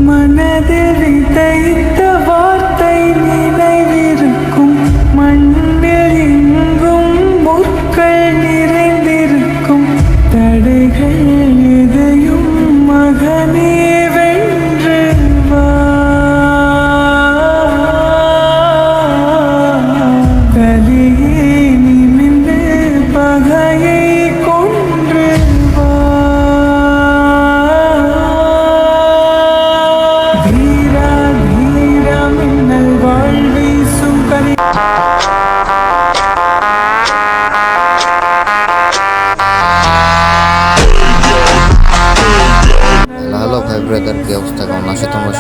மனதில் விதைத்த வார்த்தை நினைவிருக்கும், மண்ணில் எங்கும் முற்கள் நிறைந்திருக்கும், தடைகள் எதையும் மகனே வென்று வா. கலியே நிமிர்ந்து பகையை கொன்று வா. தீரா தீரா மின்னல் வாழ்வீசும் கலி. হ্যালো ভাই ব্রাদার, কি অবস্থা? কেমন আছো তোমরা?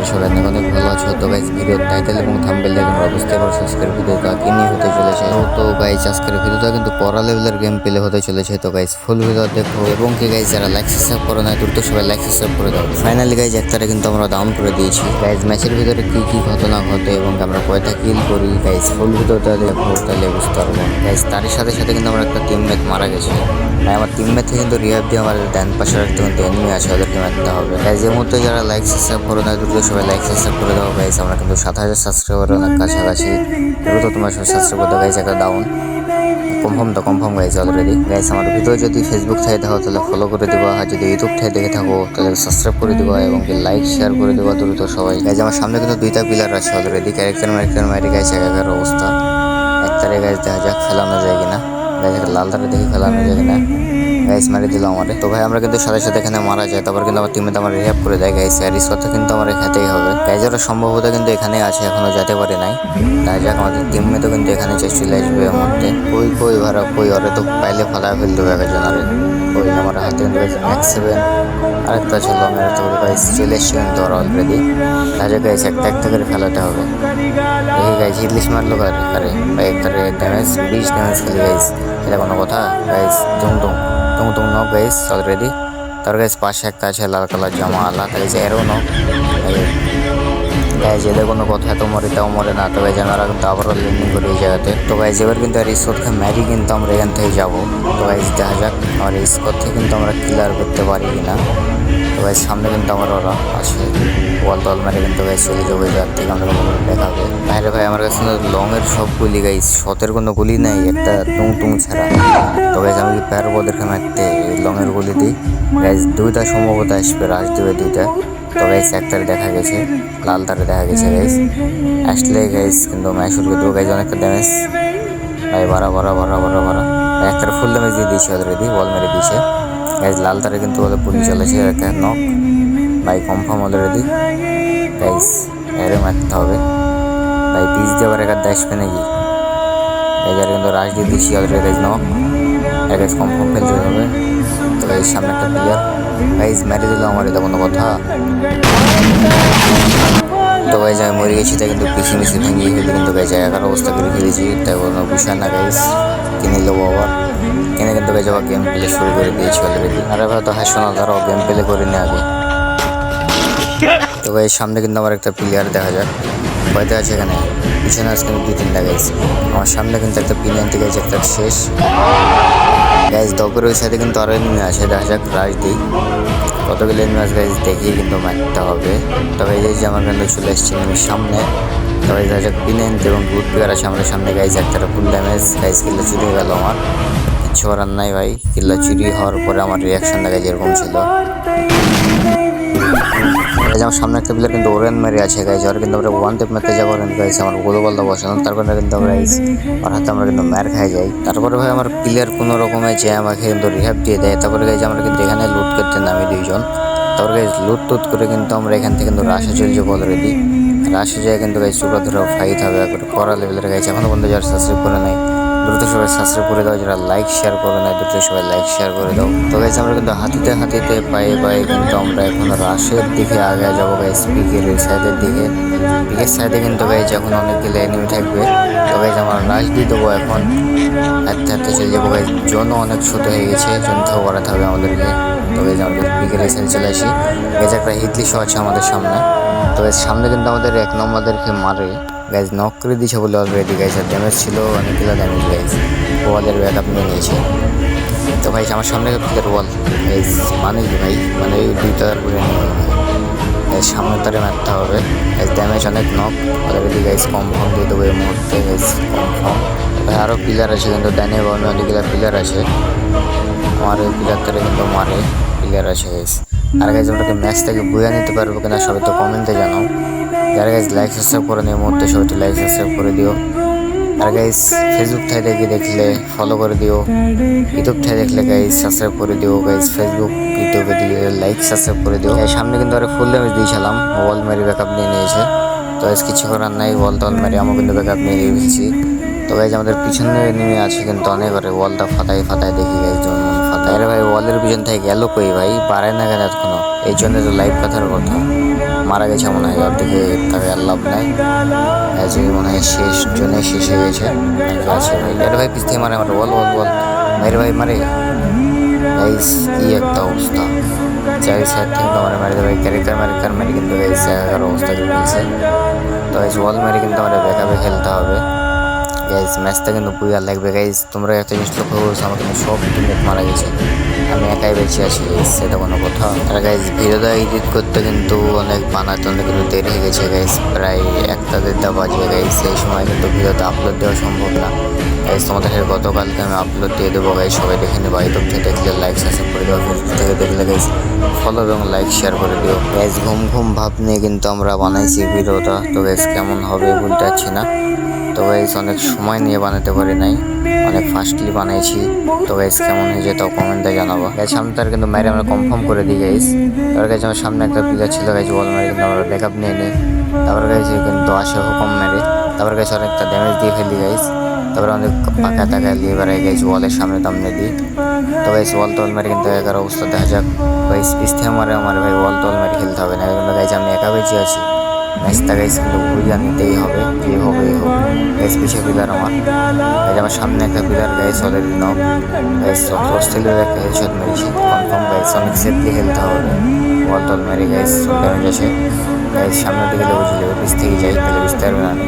সবাই অনেক অনেক ভালো আছো। তো গাইজ ভিডিওর টাইটেল এবং থাম্বনেল দেখে তোমরা বুঝতে পারছো আজকের ভিডিওটা কি নিয়ে হতে চলেছে। তো গাইজ আজকের ভিডিওটা কিন্তু পড়া লেভেলের গেম প্লে হতে চলেছে। তো গাইজ ফুল ভিডিও দেখো এবং কি গাইজ যারা লাইক সাবস্ক্রাইব করে না দ্রুত সবাই লাইক সাবস্ক্রাইব করে দাও। ফাইনালি গাইজ একটারে কিন্তু আমরা ডাউন করে দিয়েছি। গাইজ ম্যাচের ভিতরে কি কি ঘটনা ঘটে এবং আমরা কয়টা কিল করি গাইজ ফুল ভিডিওটা দেখো, তাহলে বুঝতে পারবো। গাইজ তারই সাথে সাথে কিন্তু আমরা একটা টিমমেট মারা গেছে। আমার টিমমেট থেকে কিন্তু রিহাব দিয়ে আমার ডান পাশের একটা কিন্তু এনিমি আছে, ওদেরকে মারতে হবে। গাইজ এই মুহূর্তে যারা লাইক সাবস্ক্রাইব করে না দ্রুত সবাই লাইক সাবস্ক্রাইব করে দাও। গাইজ আমরা কিন্তু 7000 সাবস্ক্রাইবার অনেক কাছাকাছি, দ্রুত তোমার সবাই সাবস্ক্রাইব করে দাও। গাইজ একটা down confirm guys already. Guys আমার ভিডিও যদি ফেসবুক থেকে দেখো তাহলে ফলো করে দেবা, আর যদি ইউটিউব থেকে দেখে থাকো তাহলে সাবস্ক্রাইব করে দেবা এবং কি লাইক শেয়ার করে দেবা দ্রুত সবাই। গাইজ আমার সামনে কিন্তু দুইটা পিলার আছে অলরেডি, ক্যারেক্টার মারি গাইজ একাকার অবস্থা। একটারে গাইজ দেখা যাক ফেলানো যায় কিনা। গাইজ লাল তারে দেখি ফেলানো যায় কিনা। গাইজ মারি দিল আমারে। তো ভাই আমরা কিন্তু সাথে সাথে এখানে মারা যায়, তারপর কিন্তু আমার টিমমেট আমার রিহ্যাব করে দেয়। গাইজ আর কথা কিন্তু আমার খেতেই হবে। গাইজ ওরা সম্ভবত কিন্তু এখানে আছে, এখনো যেতে পারে নাই। তাই যাক আমাদের টিমমেটও কিন্তু এখানে চলে আসবে এর মধ্যে। কই ভাড়া কই, ওরে তো পাইলে ফালা ফেল দেবে একজনারে। কই আমার হাতে কিন্তু ম্যাক্স 7 আরেকটা ছিল মেরে, তো গাইজ চলে এসছে কিন্তু ওরা অলরেডি। তাই যাক গাইজ একটা করে ফেলাতে হবে। দেখি গাইজ হিটলিশ মারলো আরে ভাই একটারে ড্যামেজ 20 ড্যামেজ খালি। গাইজ এটা কোনো কথা? গাইজ তুম নো গাইজ অলরেডি। তার গাইজ পাশে একটা আছে লাল কালার জামা আলা, তাই যে এরও নো। গাইজ এদের কোনো কথা তো মরে তাও মরে না। তো গাইজ আমরা কিন্তু আবারও ল্যান্ডিং করি এই জায়গাতে। তো গাইজ এবার কিন্তু আর স্কোরকে ম্যারি কিন্তু আমরা এখান থেকে যাবো। তো গাইজ দেখা যাক আমার এই স্কোর থেকে কিন্তু আমরা ক্লিয়ার করতে পারি কিনা। তো গাইজ সামনে কিন্তু আমার ওরা আছে, ওয়াল মারে কিন্তু গাইজ চলে যাবো যার থেকে আমরা দেখাবে। বাইরে ভাই আমার কাছে লংয়ের সব গুলি গাইজ, শতের কোনো গুলি নাই, একটা টুং ছাড়া। তো গাইজ আমি কি পারবো ওদেরকে মারতে এই লংয়ের গুলি দিই। গাইজ দুইটা সম্ভবত আসবে, রাশ দেবে দুইটা। তো গাইজ একটারে দেখা গেছে, লাল তারে দেখা গেছে। গাইজ আসলে গাইজ কিন্তু মাইশুলকে দেবো। গাইজ অনেকটা ড্যামেজ ভাই, বাড়া একটারে ফুল ড্যামেজ দিয়ে দিয়েছে অলরেডি, বল মেরে দিয়েছে। গাইজ লাল তারে কিন্তু ওদের গুলি চলেছে, একটা নক ভাই কনফার্ম অলরেডি। গাইজ এরে মারতে হবে ভাই, পিস দিয়ে আবার একার আসবে নাকি। গাইজ আর কিন্তু রাশ দিয়ে দিয়েছি already. Guys knock guys confirm ফেলতে হবে। তো গাইজ সামনে একটা প্লেয়ার গাইজ মেরে দিল আমার, এটা কোনো কথা? তো গাইজ আমি মরে গেছি, তাই কিন্তু পিছিয়ে ভেঙে ফেলে কিন্তু গাইজ একার অবস্থা করে ফেলেছি, তাই কোনো বিষয় না। গাইজ কিনে নেবো আবার, কিনে কিন্তু গাইজ আবার গেম প্লে শুরু করে দিয়েছি অলরেডি। আরে ভাই তো হাসো না, ধরো গেম প্লে করে নি আগে। তো গাইজ সামনে কিন্তু আমার একটা প্লেয়ার দেখা যাক কয়টা আছে এখানে, পিছনে আজকে 2-3টা। গাইজ আমার সামনে কিন্তু একটা প্লেয়ার থেকে গাইজ একটা শেষ। গাইজ দপের ওই সাইডে কিন্তু আরও এনিমি আছে, দেখা যাক রাশ দিই কতগুলো এনিমি আছে। গাইজ দেখিয়ে কিন্তু মারতে হবে। তবে এই যে আমার কিন্তু চলে এসছে এনিমির সামনে। তবে দেখা যাক পিনেন্ট এবং গুড প্লেয়ার আছে আমাদের সামনে। গাইজ একটা ফুল ড্যামেজ। গাইজ কিল্লা চুরি হয়ে গেল আমার, কিচ্ছু করার নাই ভাই। কিল্লা চুরি হওয়ার পরে আমার রিয়াকশনটা গাইজ এরকম ছিল। আমার সামনে একটা প্লেয়ার কিন্তু ওরেন মেরে আছে। গাইজ আর কিন্তু আমরা ওয়ান টেপ মারতে যাবো। গাইজ আমার গোলবালটা বসানো, তারপরে কিন্তু গাইজ ওর হাতে আমরা কিন্তু ম্যার খাই যাই। তারপরে ভাই আমার প্লেয়ার কোনো রকমে যে আমাকে কিন্তু রিহ্যাব দিয়ে দেয়। তারপরে গাইজ আমরা কিন্তু এখানে লুট করতে নামি দুইজন। তারপরে গাইজ লুট করে কিন্তু আমরা এখান থেকে কিন্তু রাশে চলে যাবো অলরেডি। রাশে যায় কিন্তু গাইজ চূড়া ধরে ফাইট হবে একবার করা লেভেলের। গাইজ এখনো পর্যন্ত যারা সাবস্ক্রাইব করে নাই দ্রুত সবাই সাবস্ক্রাইব করে দাও, যারা লাইক শেয়ার করে নাই দ্রুত সবাই লাইক শেয়ার করে দাও। তো গাইজ আমরা কিন্তু হাতিতে পায়ে কিন্তু আমরা এখন রাশের দিকে আগে যাবো। গাইজ পিকের সাইডের দিকে, পিকের সাইডে কিন্তু গাইজ এখন অনেকগুলো এনিমি থাকবে। তো গাইজ আমার রাশ দিয়ে দেবো এখন, হাঁটতে চলে যাবো। গাইজ জোন অনেক ছোটো হয়ে গেছে, জোন থেকেও বাড়াতে হবে আমাদেরকে। তো গাইজ আমাদের পিকের সাইডে চলে আসি। গাইজ একটা হিটলিশও আছে আমাদের সামনে। তো গাইজ সামনে কিন্তু আমাদের 1 নম্বরদেরকে মারে। গাইজ নক করে দিয়েছে বলে অলরেডি। গাইজ আর ড্যামেজ ছিল অনেকগুলো ড্যামেজ। গাইজ ওয়ালের ব্যাকআপ নিয়ে নিয়েছে। তো ভাই আমার সামনে প্লেয়ার ওয়াল গাইজ মানে কি ভাই, মানে ওই 2 টাকার করে নিয়ে গেল। এই সামনে তারে মারতে হবে। ড্যামেজ অনেক নক অলরেডি গাইস, কনফার্ম দিয়ে দেবো এই মুহূর্তে গাইস, কনফার্ম। ভাই আরও পিলার আছে কিন্তু ডানে বামে অনেকগুলো পিলার আছে, আমার ওই পিলার তারে কিন্তু মারে, পিলার আছে গাইস। আর গাইস ওটাকে ম্যাচ থেকে বুঝে নিতে পারবো কিনা সবাই তো কমেন্টে জানাও। যারা গাইস লাইক সাবস্ক্রাইব করে নিয়ে মুহূর্তে সবাই তো লাইক সাবস্ক্রাইব করে দিও। আর গাইস ফেসবুক থেকে দেখলে ফলো করে দিও, ইউটিউব থেকে দেখলে গাইস সাবস্ক্রাইব করে দিও গাইস, ফেসবুক ইউটিউবে দিলে লাইক সাবস্ক্রাইব করে দিও। সামনে কিন্তু আরে ফুল ড্যামেজ দিয়েছিলাম, ওয়াল মেরি ব্যাকআপ নিয়ে নিয়েছে। তো গাইস কিছু করার নাই, ওয়াল টল মেরি আমার কিন্তু ব্যাকআপ নিয়ে নিয়েছি। তো গাইস আমাদের পিছনে নেমে আছে কিন্তু অনেক করে ওয়ালটা ফাটায় দেখি গাইস জন ফাটায়। আরে ভাই ওয়ালের পিছন থেকে গেল কই ভাই, বাড়ায় না কেন এতক্ষণ? এই জন্য তো লাইভ কথার কথা, মারা গেছে মনে হয়, ওর দিকে তাকে আর লাভ নাই। আজ মনে হয় শেষ জনে শেষ হয়ে গেছে নাকি আছে ভাই। আরে ভাই পিছ থেকে মারে আমার বল বল বল মারে ভাই মারে গাইস, কি একটা অবস্থা। চাই সাইড থেকে আমার মারে ভাই, ক্যারেক্টার মারে কিন্তু গাইস একার অবস্থা করে ফেলছে। তো গাইস ওয়াল মেরে কিন্তু আমার ব্যাকআপে খেলতে হবে গাইস, ম্যাচটা কিন্তু বুঝা লাগবে গাইস। তোমরা একটা জিনিস লক্ষ্য করছো, আমার কিন্তু সব টিমমেট মারা গেছে, আমি একাই বেঁচে আছি গাইস, সেটা কোনো কথা। আর গাইস ভিডিওটা এডিট করতে কিন্তু অনেক বানাতে কিন্তু দেরি হয়ে গেছে গাইস, প্রায় 1টা-1.5টা বাজে গাইস। এই সময় কিন্তু ভিডিওটা আপলোড দেওয়া সম্ভব না গাইস, তোমাদের গতকালকে আমি আপলোড দিয়ে দেবো গাইস, সবাই দেখে নেবো। ইউটিউব থেকে দেখলে লাইক সাবস্ক্রাইব করে দেবো, ফেসবুক থেকে দেখলে গাইস ফলো এবং লাইক শেয়ার করে দিও গাইস। ঘুম ভাব নিয়ে কিন্তু আমরা বানাইছি ভিডিওটা, তো গাইস কেমন হবে বলতে পারছি না। তো গাইস অনেক সময় নিয়ে বানাতে পারি নাই, অনেক ফাস্টলি বানাইছি। তো গাইস কেমন হয়েছে তাও কমেন্টে জানাবো গাইস। সামনে তার কিন্তু মাইরে আমরা কনফার্ম করে দিই গাইস। তার কাছে আমার সামনে একটা প্লেয়ার ছিল গাইস, বল মারে কিন্তু আমরা ব্যাকআপ নিয়ে নিই। তারপর গাইছে কিন্তু আসে হুকম মেরে, তারপর গাইছে অনেকটা ড্যামেজ দিয়ে ফেলি গাইস। তারপরে অনেক পাকা টাকা নিয়ে বেড়াই গাইস, ওয়ালের সামনে দামনে দিই। তো গাইস ওয়াল টল মেরে কিন্তু একার অবস্থা দেখা যাক গাইস, পিস থেকে মারে আমার ভাই, ওয়াল টল মেরে খেলতে হবে না কিন্তু গাইস, আমি একা বেঁচে আছি। ম্যাচটা গাইস কিন্তু বুঝা নিতেই হবে, যে হবে হোক গাইস। পিছিয়ে পিলার আমার গাইস, আমার সামনে একটা pillar guys already knock guys, অস্ট্রেলিয়ার একটা হেডশট মেরেছি কনফার্ম গাইস। অনেক সেফলি খেলতে হবে, বল টল মেরে গাইস ড্যামেজ আছে গাইস। সামনের দিকে বুঝলে পিস থেকে যাই তাহলে বুঝতে পারবে না আমি।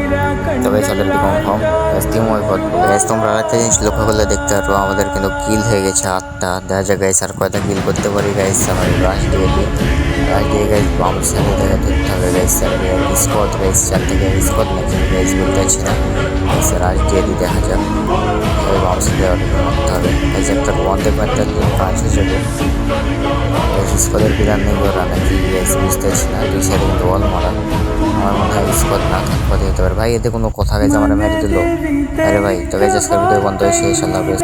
তো guys already confirm guys, team wipe করবো গাইস। তোমরা আরেকটা জিনিস লক্ষ্য করলে দেখতে পারবো, আমাদের কিন্তু কিল হয়ে গেছে 8টা। দেখা যাক গাইস আর কয়টা কিল করতে পারি গাইস। আমার রাশ দিয়ে গাইস বাম সাইডে দেখা দেখতে হবে গাইস, স্কোয়াড গাইস 4 থেকে স্কোয়াড নাকি গাইস বলতে পারছি না গাইস। রাশ দিয়ে দেখা যাক, বাম সাইডে অর্ডার করতে হবে গাইস। একটা ওয়ানডে মারতে 5 হয়ে যাবে গাইস। স্কোয়াডের প্লেয়ার নেই ওরা নাকি গাইস বুঝতে পারছি না। 2 সাইডে কিন্তু ওয়াল মারা, আমার মনে হয় স্কোয়াড না থাকতে হতে পারে ভাই। এতে কোনো কথা গাইস, আমার মেরে দিল। আরে ভাই তো গাইস আজকের ভিডিও বন্ধ হয়ে শেষ, আল্লাহ হাফেজ।